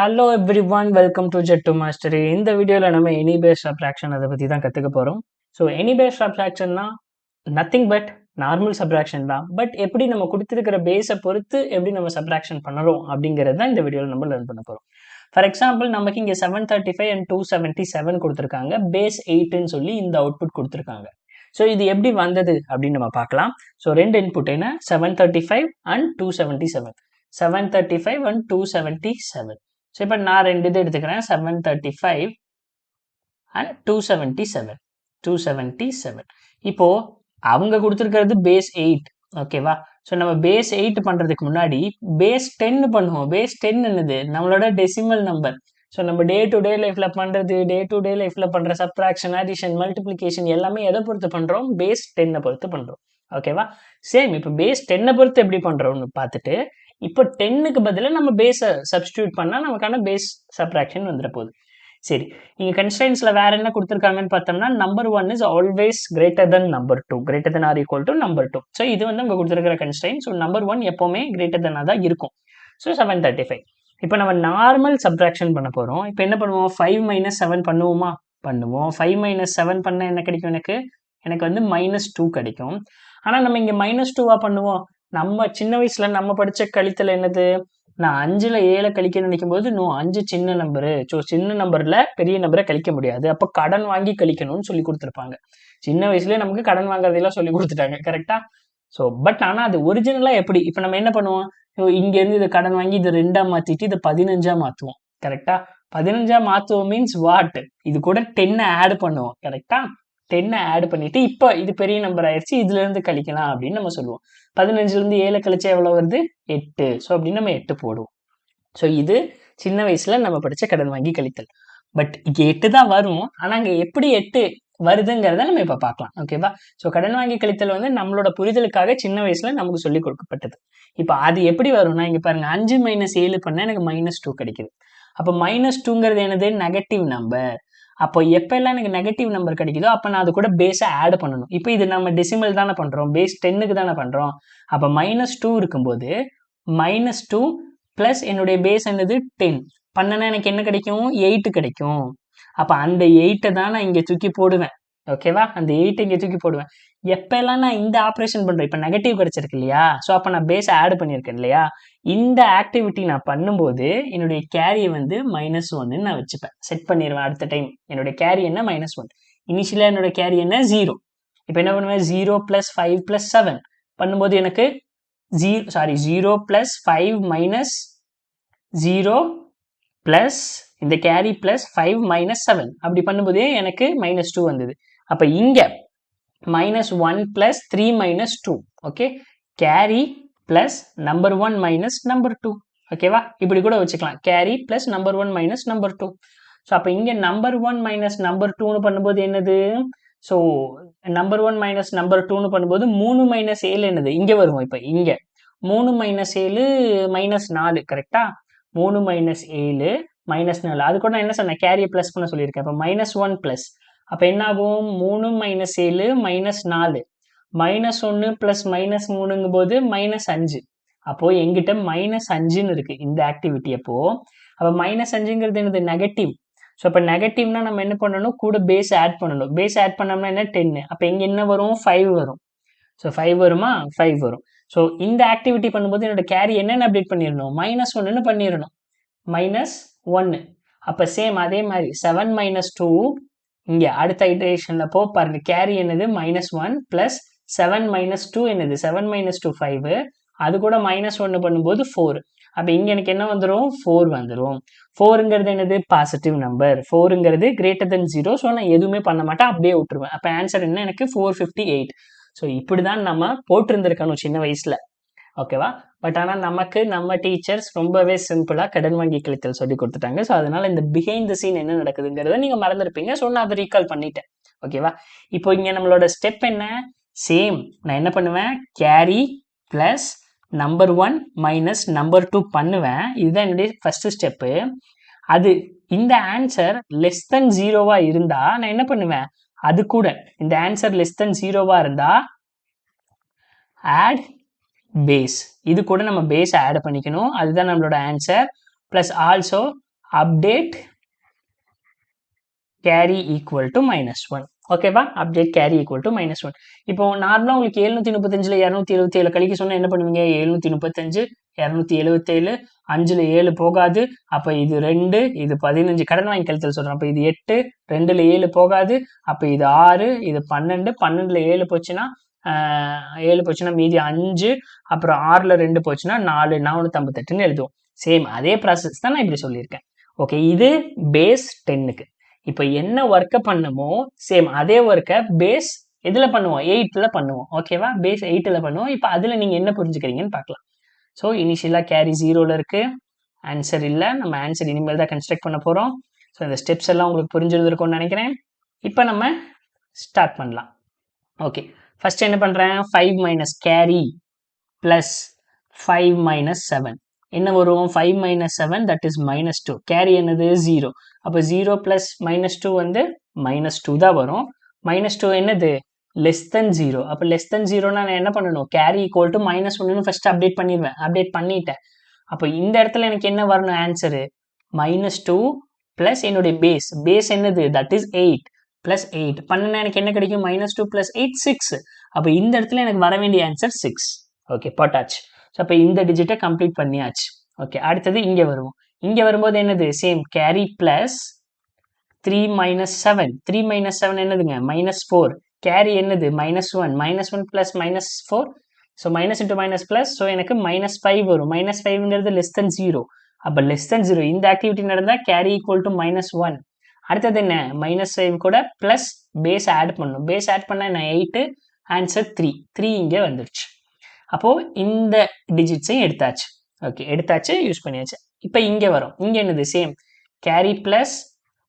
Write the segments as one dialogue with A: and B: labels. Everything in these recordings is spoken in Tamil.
A: Hello every one, welcome to Z to mastery. இந்த வீடியோவில் நம்ம எனி பேஸ் சப்ராக்ஷன் அதை பற்றி தான் கற்றுக்க போகிறோம். ஸோ எனி பேஸ் சப்ராக்ஷன்னா நத்திங் பட் நார்மல் சப்ராக்ஷன் தான். பட் எப்படி நம்ம கொடுத்துருக்கிற பேஸை பொறுத்து எப்படி நம்ம சப்ராக்ஷன் பண்ணுறோம் அப்படிங்கிறது தான் இந்த வீடியோவில் நம்ம லேர்ன் பண்ண போகிறோம். ஃபார் எக்ஸாம்பிள், நமக்கு இங்கே 735 and 277 கொடுத்துருக்காங்க. பேஸ் 8ன்னு சொல்லி இந்த அவுட்புட் கொடுத்துருக்காங்க. ஸோ இது எப்படி வந்தது அப்படின்னு நம்ம பார்க்கலாம். ஸோ ரெண்டு இன்புட் என்ன, 735 and 277. 735 and 277. ஸோ இப்போ நான் ரெண்டு இது எடுத்துக்கிறேன், 735 and 277. இப்போ அவங்க கொடுத்துருக்கிறது பேஸ் 8, ஓகேவா? ஸோ நம்ம பேஸ் 8 பண்ணுறதுக்கு முன்னாடி பேஸ் 10 பண்ணுவோம். பேஸ் 10 என்னது, நம்மளோட டெசிமல் நம்பர். ஸோ நம்ம டே டு டே லைஃப்பில் பண்ணுற சப்ராக்ஷன், அடிஷன், மல்டிப்ளிகேஷன் எல்லாமே எதை பொறுத்து பண்ணுறோம், பேஸ் 10 பொறுத்து பண்ணுறோம், ஓகேவா? சேம் இப்போ பேஸ் 10 பொறுத்து எப்படி பண்ணுறோம்னு பார்த்துட்டு இப்போ 10க்கு பதிலாக நம்ம பேஸை சப்ஸ்டியூட் பண்ணால் நமக்கான பேஸ் சப்ராக்ஷன் வந்துட போகுது. சரி, இங்கே கன்ஸ்ட்ரைன்ஸில் வேற என்ன கொடுத்துருக்காங்கன்னு பார்த்தோம்னா, number 1 is always greater than number 2, greater than or equal to number 2. So இது வந்து அவங்க கொடுத்துருக்கிற கன்ஸ்ட்ரைன். ஸோ நம்பர் 1 எப்போவுமே கிரேட்டர் தென்னாக தான் இருக்கும். ஸோ 735. இப்போ நம்ம நார்மல் சப்ராக்ஷன் பண்ண போகிறோம். இப்போ என்ன பண்ணுவோம், 5 - 7 பண்ணுவோமா? பண்ணுவோம். 5 - 7 பண்ணால் என்ன கிடைக்கும், எனக்கு வந்து -2 கிடைக்கும். ஆனால் நம்ம இங்கே -2வா பண்ணுவோம். நம்ம சின்ன வயசுல நம்ம படிச்ச கழித்தல் என்னது, நான் 5ல் 7 கழிக்க நினைக்கும் போது 5 சின்ன நம்பரு. ஸோ சின்ன நம்பர்ல பெரிய நம்பரை கழிக்க முடியாது, அப்போ கடன் வாங்கி கழிக்கணும்னு சொல்லி கொடுத்துருப்பாங்க. சின்ன வயசுலேயே நமக்கு கடன் வாங்குறதெல்லாம் சொல்லி கொடுத்துட்டாங்க, கரெக்டா? ஸோ பட் ஆனால் அது ஒரிஜினலா எப்படி, இப்போ நம்ம என்ன பண்ணுவோம், இங்கேருந்து இதை கடன் வாங்கி இது 2ஆ மாற்றிட்டு இதை 15ஆ மாற்றுவோம், கரெக்டா? 15ஆ மாற்றுவோம் மீன்ஸ் வாட், இது கூட 10 ஆட் பண்ணுவோம், கரெக்டா? 10 ஆட் பண்ணிட்டு இப்போ இது பெரிய நம்பர் ஆயிடுச்சு, இதுல இருந்து கழிக்கலாம் அப்படின்னு நம்ம சொல்லுவோம். 15லேருந்து 7 கழிச்சா எவ்வளோ வருது, 8. ஸோ அப்படின்னு நம்ம 8 போடுவோம். ஸோ இது சின்ன வயசுல நம்ம படிச்ச கடன் வாங்கி கழித்தல். பட் இங்கே 8 தான் வரும், ஆனால் அங்கே எப்படி 8 வருதுங்கிறத நம்ம இப்போ பார்க்கலாம், ஓகேவா? ஸோ கடன் வாங்கி கழித்தல் வந்து நம்மளோட புரிதலுக்காக சின்ன வயசுல நமக்கு சொல்லி கொடுக்கப்பட்டது. இப்போ அது எப்படி வரும்னா, இங்கே பாருங்க, 5 - 7 பண்ணால் எனக்கு -2 கிடைக்குது. அப்போ -2ங்கிறது என்னது, நெகட்டிவ் நம்பர். அப்போ எப்பெல்லாம் எனக்கு நெகட்டிவ் நம்பர் கிடைக்குதோ அப்போ நான் அது கூட பேஸை ஆட் பண்ணணும். இப்போ இது நம்ம டெசிமல் தானே பண்ணுறோம், பேஸ் 10க்கு தானே பண்ணுறோம். அப்போ -2 இருக்கும்போது -2 ப்ளஸ் என்னுடைய பேஸ் என்னது 10 பண்ணனா எனக்கு என்ன கிடைக்கும், 8 கிடைக்கும். அப்போ அந்த 8 தான் நான் இங்கே தூக்கி போடுவேன், ஓகேவா? அந்த 8 இங்கே தூக்கி போடுவேன். எப்பெல்லாம் நான் இந்த ஆப்ரேஷன் பண்ணுறேன், இப்போ நெகட்டிவ் கிடைச்சிருக்கு இல்லையா, ஸோ அப்போ நான் பேஸை ஆட் பண்ணியிருக்கேன் இல்லையா, இந்த ஆக்டிவிட்டி நான் பண்ணும்போது என்னுடைய கேரியை வந்து -1 நான் வச்சுப்பேன், செட் பண்ணிடுவேன். அடுத்த டைம் என்னுடைய கேரி என்ன, -1. இனிஷியலாக என்னோட கேரி என்ன, 0. இப்போ என்ன பண்ணுவேன், 0 + 5 + 7 பண்ணும்போது எனக்கு 0 + 5 - 0 ப்ளஸ் இந்த கேரி ப்ளஸ் 5 - 7 அப்படி பண்ணும்போதே எனக்கு -2 வந்தது. அப்போ இங்கே -1 + 3 - 2, okay? Carry plus number 1 - number 2, ஓகேவா? இப்படி கூட வச்சுக்கலாம், carry plus number 1 - number 2. So அப்போ இங்கே நம்பர் 1 - நம்பர் 2ன்னு பண்ணும்போது என்னது, ஸோ நம்பர் 1 - நம்பர் 2ன்னு பண்ணும்போது 3 - 7 என்னது, இங்கே வருவோம். இப்போ இங்கே 3 - 7 -4, கரெக்டா? 3 - 7 -4. அது கூட நான் என்ன சொன்னேன், கேரியை ப்ளஸ் பண்ண சொல்லியிருக்கேன். அப்போ -1 ப்ளஸ், அப்போ என்ன ஆகும், 3 - 7 -4, -1 ப்ளஸ் -3ங்கும் போது -5. அப்போ எங்கிட்ட -5ன்னு இருக்கு இந்த ஆக்டிவிட்டி. அப்போ -5ங்கிறது என்னது, நெகட்டிவ். ஸோ அப்போ நெகட்டிவ்னா நம்ம என்ன பண்ணணும், கூட பேஸ் ஆட் பண்ணணும். பேஸ் ஆட் பண்ணோம்னா என்ன, 10. அப்போ இங்கே என்ன வரும், 5 வரும். ஸோ 5 வருமா, 5 வரும். ஸோ இந்த ஆக்டிவிட்டி பண்ணும்போது என்னோட கேரி என்னென்னு அப்டேட் பண்ணிடணும், -1ன்னு பண்ணிடணும், -1. அப்போ சேம் அதே மாதிரி 7 - 2 இங்கே அடுத்த ஐட்ரேஷனில் பாருங்க, கேரி என்னது -1 ப்ளஸ் 7 - 2 என்னது, 7 - 2 5, அது கூட -1 பண்ணும்போது 4. அப்போ இங்கே எனக்கு என்ன வந்துடும், 4 வந்துடும். 4ங்கிறது என்னது, பாசிட்டிவ் நம்பர். 4ங்கிறது கிரேட்டர் தென் 0. ஸோ நான் எதுவுமே பண்ண மாட்டேன், அப்படியே விட்டுருவேன். அப்போ ஆன்சர் என்ன, எனக்கு 458. ஸோ இப்படி தான் நம்ம போட்டிருந்துருக்கணும் சின்ன வயசுல, ஓகேவா? பட் ஆனால் நமக்கு நம்ம டீச்சர்ஸ் ரொம்பவே சிம்பிளாக கடன் வாங்கி கழித்தல் சொல்லி கொடுத்துட்டாங்க. ஸோ அதனால இந்த பிஹைண்ட் த சீன் என்ன நடக்குதுங்கிறத நீங்கள் மறந்துருப்பீங்க. ஸோ நான் அதை ரீகால் பண்ணிட்டேன், ஓகேவா? இப்போ இங்கே நம்மளோட ஸ்டெப் என்ன, சேம். நான் என்ன பண்ணுவேன், கேரி ப்ளஸ் நம்பர் 1 - நம்பர் 2 பண்ணுவேன். இதுதான் என்னுடைய ஃபர்ஸ்ட் ஸ்டெப்பு. அது இந்த ஆன்சர் லெஸ் தென் 0வா இருந்தா நான் என்ன பண்ணுவேன், அது கூட இந்த ஆன்சர் லெஸ் தென் 0வா இருந்தா ஆட் பேஸ், இது கூட நம்ம பேஸ் ஆட் பண்ணிக்கணும். அதுதான் நம்மளோட answer. Plus also update carry equal to -1. ஓகேவா, அப்டேட் கேரி ஈக்குவல் டு -1. இப்போ நார்மலாக உங்களுக்கு 735ல் 277 கழிக்க சொன்னால் என்ன பண்ணுவீங்க? 735 277 5ல் 7 போகாது, அப்போ இது 2, இது 15, கடன் வாங்கி கழித்தல் சொல்கிறேன். அப்போ இது 8, 2ல் 7 போகாது, அப்போ இது 6, இது 12, 12ல் 7 போச்சுன்னா 7 போச்சுன்னா மீதி 5, அப்புறம் 6ல் 2 போச்சுன்னா 4, 458ன்னு எழுதுவோம். சேம் அதே ப்ராசஸ் தான் நான் இப்படி சொல்லியிருக்கேன். ஓகே, இது பேஸ் 10க்கு. இப்போ என்ன ஒர்க்கை பண்ணுமோ சேம் அதே ஒர்க்கை பேஸ் எதில் பண்ணுவோம்? 8ல் பண்ணுவோம். ஓகேவா, பேஸ் 8ல் பண்ணுவோம். இப்போ அதில் நீங்கள் என்ன புரிஞ்சுக்கிறீங்கன்னு பார்க்கலாம். ஸோ இனிஷியலாக கேரி 0ல் இருக்குது, ஆன்சர் இல்லை. நம்ம ஆன்சர் இனிமேல் தான் கன்ஸ்ட்ரக்ட் பண்ண போகிறோம். ஸோ இந்த ஸ்டெப்ஸ் எல்லாம் உங்களுக்கு புரிஞ்சிருந்துருக்கும்னு நினைக்கிறேன். இப்போ நம்ம ஸ்டார்ட் பண்ணலாம். ஓகே, ஃபர்ஸ்ட் என்ன பண்ணுறேன்? 5 மைனஸ் கேரி ப்ளஸ் 5 - 7 என்ன வரும்? 5 - 7 தட் இஸ் -2. கேரி என்னது? 0. அப்போ 0 ப்ளஸ் -2 வந்து -2 தான் வரும். -2 என்னது? Less than 0. அப்போ லெஸ் தென் 0னா நான் என்ன பண்ணணும்? கேரி ஈக்குவல் டு -1ன்னு ஃபர்ஸ்ட் அப்டேட் பண்ணிடுவேன். அப்டேட் பண்ணிட்டேன். அப்போ இந்த இடத்துல எனக்கு என்ன வரணும்? ஆன்சரு -2 ப்ளஸ் என்னுடைய பேஸ் என்னது? தட் இஸ் 8 ப்ளஸ் 8 பண்ணுனா எனக்கு என்ன கிடைக்கும்? -2 ப்ளஸ் 8 6. அப்போ இந்த இடத்துல எனக்கு வர வேண்டிய ஆன்சர் 6. ஓகே, போட்டாச்சு. ஸோ அப்போ இந்த டிஜிட்டை கம்ப்ளீட் பண்ணியாச்சு. ஓகே, அடுத்தது இங்கே வருவோம். இங்கே வரும்போது என்னது? Same carry plus 3 - 7. 3 - 7 என்னதுங்க? -4. கேரி என்னது? -1. -1 plus -4. So minus into minus plus. So எனக்கு -5 வரும். -5ங்கிறது லெஸ் தென் 0. அப்போ லெஸ் தென் 0 இந்த ஆக்டிவிட்டி நடந்தால் கேரி ஈக்குவல் டு -1. அடுத்தது என்ன? -5 கூட ப்ளஸ் பேஸ் ஆட் பண்ணணும். பேஸ் ஆட் பண்ணால் என்ன? 8. ஆன்சர் 3 இங்கே வந்துருச்சு. அப்போது இந்த டிஜிட்ஸையும் எடுத்தாச்சு. ஓகே, எடுத்தாச்சு, யூஸ் பண்ணியாச்சு. இப்போ இங்கே வரும். இங்கே என்னது? Same carry plus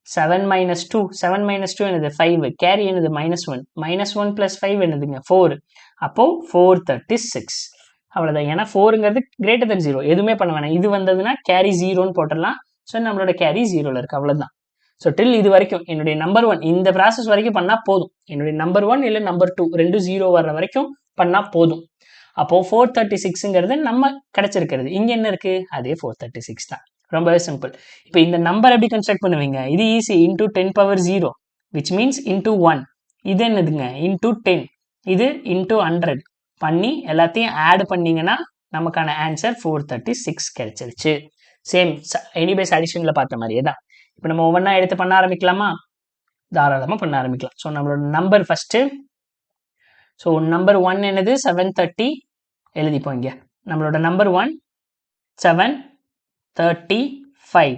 A: 7 - 2. 7 - 2 என்னது? 5. கேரி என்னது? -1. -1 ப்ளஸ் 5 என்னதுங்க? 4. அப்போது 436. அவ்வளோதான். ஏன்னா 4ங்கிறது கிரேட்டர் தென் 0. எதுவுமே பண்ண வேணாம். இது வந்ததுன்னா கேரி 0ன்னு போட்டுடலாம். ஸோ நம்மளோட கேரி 0ல் இருக்குது. அவ்வளோதான். ஸோ டில் இது வரைக்கும் என்னுடைய நம்பர் 1 இந்த ப்ராசஸ் வரைக்கும் பண்ணால் போதும். என்னுடைய நம்பர் 1 இல்லை நம்பர் 2 ரெண்டும் 0 வர்ற வரைக்கும் பண்ணால் போதும். அப்போது 436ங்கிறது நம்ம கிடைச்சிருக்கிறது. இங்கே என்ன இருக்குது? அதே 436 தான். ரொம்பவே சிம்பிள். இப்போ இந்த நம்பர் எப்படி கன்ஸ்ட்ரக்ட் பண்ணுவீங்க? இது easy. Into 10⁻0 which means into 1. இது என்னதுங்க? இன்டூ 10. இது இன்டூ 100 பண்ணி எல்லாத்தையும் ஆட் பண்ணிங்கன்னா நமக்கான ஆன்சர் 436 கிடைச்சிருச்சு. சேம் எனிபேஸ் அடிஷனில் பார்த்த மாதிரியே தான். இப்போ நம்ம ஒவ்வொன்றா எடுத்து பண்ண ஆரம்பிக்கலாமா? தாராளமாக பண்ண ஆரம்பிக்கலாம். ஸோ நம்மளோட நம்பர் ஃபஸ்ட்டு. ஸோ நம்பர் 1 என்னது? 730 எழுதிப்போம். இங்கே நம்மளோட நம்பர் 1 735.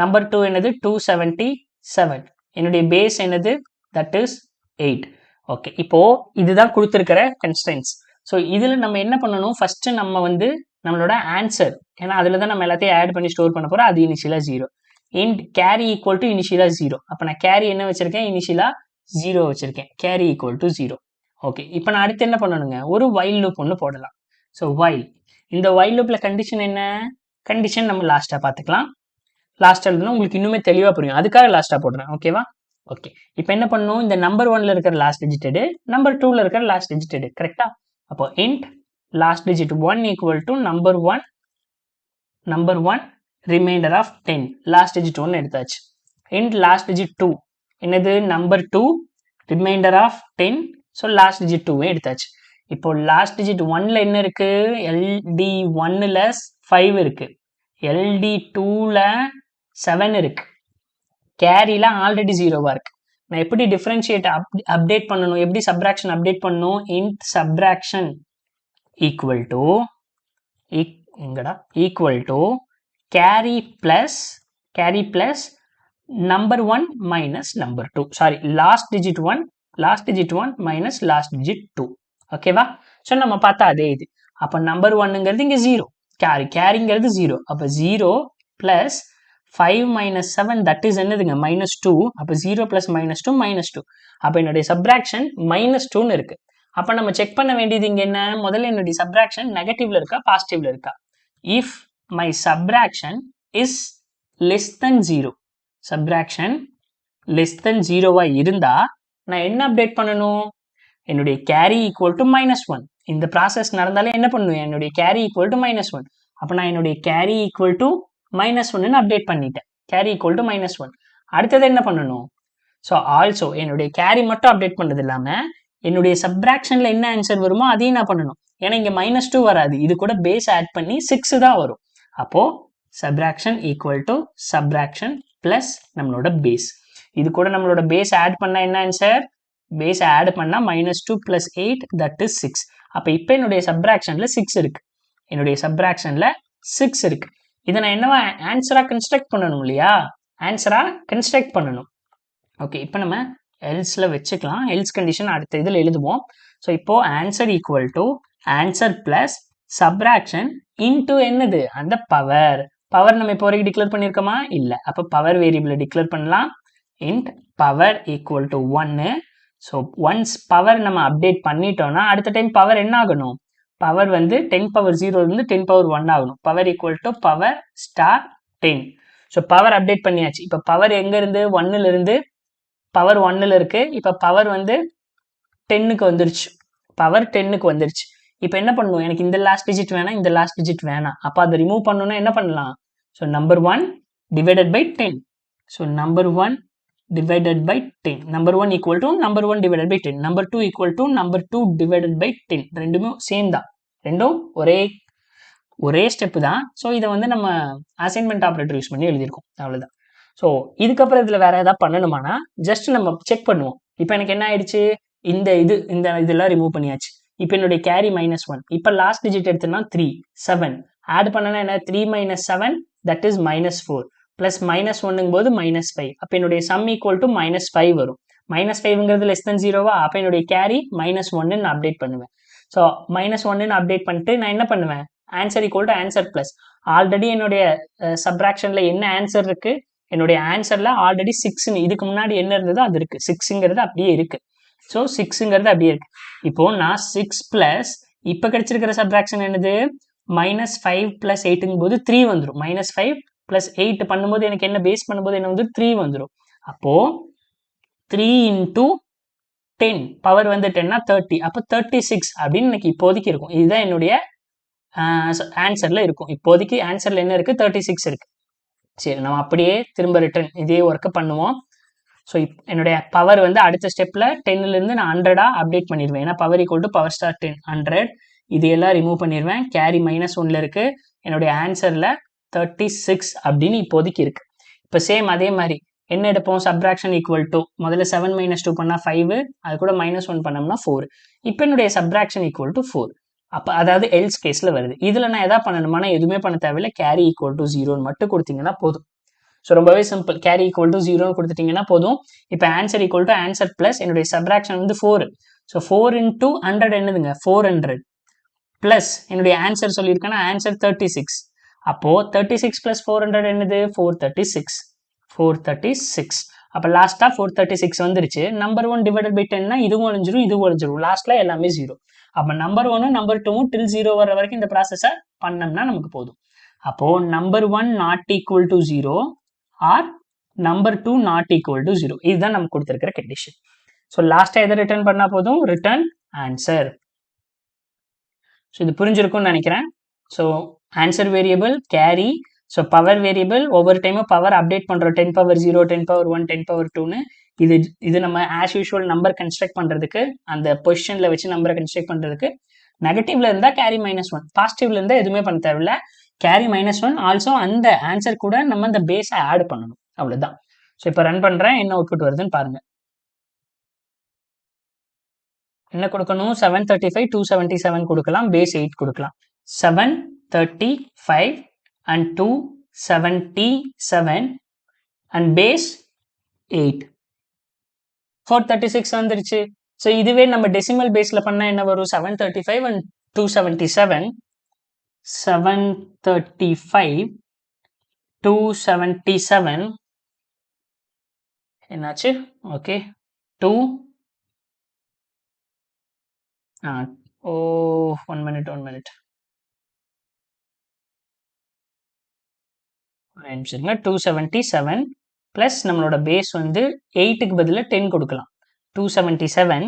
A: நம்பர் 2 என்னது? 277. என்னுடைய பேஸ் என்னது? That is 8. ஓகே, இப்போது இதுதான் கொடுத்துருக்கிற கன்ஸ்டன்ஸ். ஸோ இதில் நம்ம என்ன பண்ணணும்? ஃபஸ்ட்டு நம்ம வந்து நம்மளோட ஆன்சர், ஏன்னா அதில் தான் நம்ம எல்லாத்தையும் ஆட் பண்ணி ஸ்டோர் பண்ண போகிறோம். அது இனிஷியலாக 0. இன்ட் கேரி ஈக்குவல் டு இனிஷியலாக 0. அப்போ நான் கேரி என்ன வச்சுருக்கேன்? இனிஷியலாக 0 வச்சுருக்கேன். Carry equal to 0. ஓகே, இப்போ நான் அடுத்து என்ன பண்ணணுங்க? ஒரு வைல் லூப் ஒன்று போடலாம். ஸோ வைல், இந்த வைல் லூப்பில் கண்டிஷன் என்ன? கண்டிஷன் நம்ம லாஸ்ட்டாக பார்த்துக்கலாம். லாஸ்ட்டாக எழுதுனா உங்களுக்கு இன்னுமே தெளிவாக புரியும். அதுக்காக லாஸ்ட்டாக போடுறேன். ஓகேவா? ஓகே, இப்போ என்ன பண்ணணும்? இந்த நம்பர் 1ல் இருக்கிற லாஸ்ட் டிஜிட் எடு, நம்பர் 2ல் இருக்கிற லாஸ்ட் டிஜிட் எடு. கரெக்டாக? அப்போ int last digit 1 equal to number 1 remainder of 10. Last digit 1 எடுத்தாச்சு. இன்ட் லாஸ்ட் டிஜிட் 2 என்னது? Number 2 remainder of 10. So last digit 2 எடுத்தாச்சு. இப்போ லாஸ்ட் டிஜிட் 1ல் என்ன இருக்கு? LD1ல் 5 இருக்கு, LD2ல் 7 இருக்கு, கேரியில் ஆல்ரெடி 0வா இருக்கு. நான் எப்படி டிஃபரன்ஷியேட் அப்டேட் பண்ணணும்? எப்படி சப்ராக்ஷன் அப்டேட் பண்ணணும்? Int subtraction equal to carry plus number 1 minus number 2. Sorry, last digit 1 minus last digit 2. ஓகேவா? ஸோ நம்ம பார்த்தா அதே இது. அப்போ நம்பர் 1ங்கிறது இங்கே 0, கேரிங்கிறது 0. அப்போ 0 ப்ளஸ் 5 - 7 தட் இஸ் என்னதுங்க? -2. அப்போ 0 ப்ளஸ் -2 -2. அப்போ என்னுடைய சப்ராக்ஷன் -2ன்னு இருக்கு. அப்போ நம்ம செக் பண்ண வேண்டியது இங்கே என்ன? முதல்ல என்னுடைய சப்ராக்ஷன் நெகட்டிவ்ல இருக்கா பாசிட்டிவ்ல இருக்கா? If my subtraction is less than 0, subtraction less than 0வா இருந்தா நான் என்ன அப்டேட் பண்ணணும்? என்னுடைய கேரி ஈக்குவல் டு -1. இந்த ப்ராசஸ் நடந்தாலே என்ன பண்ணுவேன்? என்னுடைய கேரி ஈக்குவல் டு -1. அப்போ நான் என்னுடைய கேரி ஈக்குவல் டு -1ன்னு அப்டேட் பண்ணிட்டேன். Carry equal to -1. அடுத்தது என்ன பண்ணணும்? ஸோ ஆல்சோ என்னுடைய கேரி மட்டும் அப்டேட் பண்ணது இல்லாமல் என்னுடைய சப்ராக்ஷனில் என்ன ஆன்சர் வருமோ அதையும் நான் பண்ணணும். ஏன்னா இங்கே -2 வராது, இது கூட பேஸ் ஆட் பண்ணி 6 தான் வரும். அப்போது subtraction equal to subtraction plus நம்மளோட பேஸ். இது கூட நம்மளோட பேஸ் ஆட் பண்ணால் என்ன ஆன்சர்? பேஸ் ஆட் பண்ணால் -2 + 8 தட் இஸ் 6. அப்போ இப்போ என்னுடைய சப்ராக்ஷனில் 6 இருக்குது. என்னுடைய சப்ராக்ஷனில் 6 இருக்குது. இதை நான் என்னவா ஆன்சராக கன்ஸ்ட்ரக்ட் பண்ணணும் இல்லையா? ஆன்சராக கன்ஸ்ட்ரக்ட் பண்ணணும். ஓகே, இப்போ நம்ம எல்ஸில் வச்சுக்கலாம். எல்ஸ் கண்டிஷன் அடுத்த இதில் எழுதுவோம். ஸோ இப்போது answer equal to answer plus subtraction into என்னது? அந்த பவர். பவர் நம்ம இப்போ வரைக்கும் டிக்ளேர் பண்ணியிருக்கோமா? இல்லை. அப்போ பவர் வேரியபிளை டிக்ளேர் பண்ணலாம். Int power equal to 1. So once power நம்ம அப்டேட் பண்ணிட்டோம்னா அடுத்த டைம் பவர் என்ன ஆகணும்? பவர் வந்து 10⁻0 இருந்து 10⁻1 ஆகணும். Power equal to power star 10. So power update பண்ணியாச்சு. இப்போ பவர் எங்கேருந்து? 1ல் இருந்து பவர் 1ல் இருக்குது. இப்போ பவர் வந்து 10க்கு வந்துருச்சு. பவர் 10க்கு வந்துருச்சு. இப்போ என்ன பண்ணணும்? எனக்கு இந்த லாஸ்ட் டிஜிட் வேணாம், இந்த லாஸ்ட் டிஜிட் வேணாம். அப்போ அதை ரிமூவ் பண்ணணும்னா என்ன பண்ணலாம்? So number 1 divided by 10. So number 1 divided by 10. Number 1 equal to number 1 divided by 10. Number 2 equal to number 2 divided by 10. ரெண்டுமே சேம் தான். ரெண்டும் ஒரே ஸ்டெப்பு தான். ஸோ இதை வந்து நம்ம அசைன்மெண்ட் ஆப்ரேட்டர் யூஸ் பண்ணி எழுதியிருக்கோம். அவ்வளோதான். ஸோ இதுக்கப்புறம் இதில் வேறு ஏதாவது பண்ணணுமானா ஜஸ்ட் நம்ம செக் பண்ணுவோம். இப்போ எனக்கு என்ன ஆயிடுச்சு? இதெல்லாம் ரிமூவ் பண்ணியாச்சு. இப்போ என்னுடைய கேரி -1. இப்போ லாஸ்ட் டிஜிட் எடுத்தோம்னா 3, 7. ஆட் பண்ணனா என்ன? 3 - 7 தட் இஸ் -4. ப்ளஸ் -1ங்கும் போது -5. அப்போ என்னுடைய சம் ஈக்குவல் டு -5 வரும். -5ங்கிறது லெஸ் தென் 0வா? அப்போ என்னுடைய கேரி -1ன்னு நான் அப்டேட் பண்ணுவேன். ஸோ -1ன்னு அப்டேட் பண்ணிட்டு நான் என்ன பண்ணுவேன்? Answer equal to answer plus. Already என்னுடைய சப்ராக்ஷனில் என்ன ஆன்சர் இருக்குது? என்னுடைய ஆன்சரில் ஆல்ரெடி 6ன்னு இதுக்கு முன்னாடி என்ன இருந்ததோ அது இருக்குது. 6ங்கிறது அப்படியே இருக்குது. ஸோ 6ங்கிறது அப்படியே இருக்குது. இப்போது நான் 6 ப்ளஸ் இப்போ கிடைச்சிருக்கிற சப்ராக்ஷன் என்னது? -5 + 8ங்கும் போது 3 வந்துடும். -5 + 8 பண்ணும்போது எனக்கு என்ன? பேஸ் பண்ணும்போது என்ன வந்து 3 வந்துடும். அப்போது 3 × 10 பவர் வந்து 10னா 30. அப்போ 36 அப்படின்னு எனக்கு இப்போதைக்கு இருக்கும். இதுதான் என்னுடைய ஆன்சரில் இருக்கும். இப்போதைக்கு ஆன்சரில் என்ன இருக்குது? 36 இருக்குது. சரி, நம்ம அப்படியே திரும்ப ரிட்டர்ன் இதே ஒர்க்கை பண்ணுவோம். ஸோ என்னுடைய பவர் வந்து அடுத்த ஸ்டெப்பில் 10லேருந்து நான் 100ஆக அப்டேட் பண்ணிடுவேன். ஏன்னா power equal to power star 10 100. இது எல்லாம் ரிமூவ் பண்ணிடுவேன். கேரி -1ல் இருக்குது. என்னுடைய ஆன்சரில் 36 அப்படின்னு இப்போதைக்கு இருக்குது. இப்போ சேம் அதே மாதிரி என்ன எடுப்போம்? சப்ராக்ஷன் ஈக்குவல் டு முதல்ல 7 - 2 பண்ணால் 5, அது கூட -1 பண்ணோம்னா 4. இப்போ என்னுடைய சப்ராக்ஷன் ஈக்குவல் டு 4. அப்போ அதாவது எல்ஸ் கேஸில் வருது. இதில் நான் எதாவது பண்ணணுமானா எதுவுமே பண்ண தேவையில்லை. கேரி ஈக்குவல் டு 0ன்னு மட்டும் கொடுத்தீங்கன்னா போதும். ஸோ ரொம்பவே சிம்பிள். கேரி ஈக்குவல் டு 0ன்னு கொடுத்துட்டிங்கன்னா போதும். இப்போ answer equal to answer plus என்னுடைய சப்ராக்ஷன் வந்து 4. ஸோ 4 × 100 என்னதுங்க? 400 ப்ளஸ் என்னுடைய ஆன்சர் சொல்லியிருக்கேன்னா ஆன்சர் 36. அப்போது 36 + 400 என்னது? 436. அப்போ லாஸ்ட்டாக 436 வந்துருச்சு. நம்பர் 1 டிவைடட் பை 10னா இதுவும் அழிஞ்சிரும். லாஸ்ட்டில் எல்லாமே 0. அப்போ நம்பர் 1ம் நம்பர் 2ம் till 0 வர வரைக்கும் இந்த ப்ராசஸை பண்ணோம்னா நமக்கு போதும். அப்போது number 1 not equal to 0 or number 2 not equal to 0. இதுதான் நமக்கு கொடுத்துருக்கிற கண்டிஷன். ஸோ லாஸ்ட்டாக எதை ரிட்டர்ன் பண்ணால் போதும்? Return answer. ஸோ இது புரிஞ்சிருக்கும்னு நினைக்கிறேன். So answer variable carry. So power variable ஒவ்வொரு டைமும் பவர் அப்டேட் பண்ணுறோம். 10⁻0 10⁻1 10⁻2ன்னு. இது நம்ம ஆஸ் யூஷுவல் நம்பர் கன்ஸ்ட்ரக்ட் பண்ணுறதுக்கு அந்த பொசிஷனில் வச்சு நம்பரை கன்ஸ்ட்ரக்ட் பண்ணுறதுக்கு. நெகட்டிவ்ல இருந்தால் கேரி -1, பாசிட்டிவ்ல இருந்தால் எதுவுமே பண்ண தேவையில்ல. கேரி -1 ஆல்சோ அந்த ஆன்சர் கூட நம்ம அந்த பேஸை ஆட் பண்ணணும். அவ்வளோதான். ஸோ இப்போ ரன் பண்ணுறேன். என்ன அவுட்புட் வருதுன்னு பாருங்கள். என்ன கொடுக்கணும்? 735 277 கொடுக்கலாம். பேஸ் 8 கொடுக்கலாம். 735 and 277 and base 8. 436 வந்துருச்சு. ஸோ இதுவே நம்ம டெசிமல் பேஸில் பண்ணால் என்ன வரும்? 735 and 277. 735 277 என்னாச்சு? ஓகே 2 1 minute 277 ப்ளஸ் நம்மளோட பேஸ் வந்து 8க்கு பதிலாக 10 கொடுக்கலாம். 277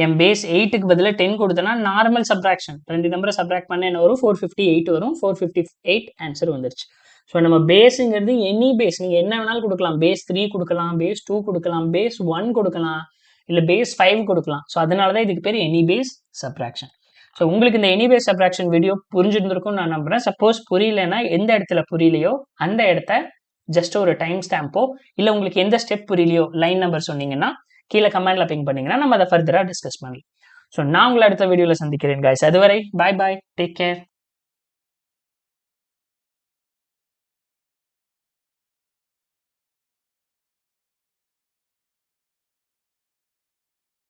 A: என் பேஸ் 8க்கு பதிலாக 10 கொடுத்தனா நார்மல் சப்ராக்ஷன் 2 நம்பரை சப்ராக்ட் பண்ண என்ன வரும்? 458 வரும். 458 ஆன்சர் வந்துருச்சு. ஸோ நம்ம பேஸுங்கிறது எனி பேஸ், நீங்கள் என்ன வேணாலும் கொடுக்கலாம். பேஸ் 3 கொடுக்கலாம், பேஸ் 2 கொடுக்கலாம், பேஸ் 1 கொடுக்கலாம், இல்லை பேஸ் 5 கொடுக்கலாம். ஸோ அதனால தான் இதுக்கு பேர் எனி பேஸ் சப்ராக்ஷன். ஸோ உங்களுக்கு இந்த எனி பேஸ் சப்ராக்ஷன் வீடியோ புரிஞ்சிருந்திருக்கும்னு நான் நம்புறேன். சப்போஸ் புரியலன்னா எந்த இடத்துல புரியலையோ அந்த இடத்த ஜஸ்ட் ஒரு டைம் ஸ்டாம்போ இல்லை உங்களுக்கு எந்த ஸ்டெப் புரியலையோ லைன் நம்பர் சொன்னீங்கன்னா கீழே கமெண்ட்ல பிங் பண்ணீங்கன்னா நம்ம அதை ஃபர்தராக டிஸ்கஸ் பண்ணலாம். ஸோ நான் உங்களை அடுத்த வீடியோவில் சந்திக்கிறேன் guys. அதுவரை பாய் பாய், டேக் கேர்.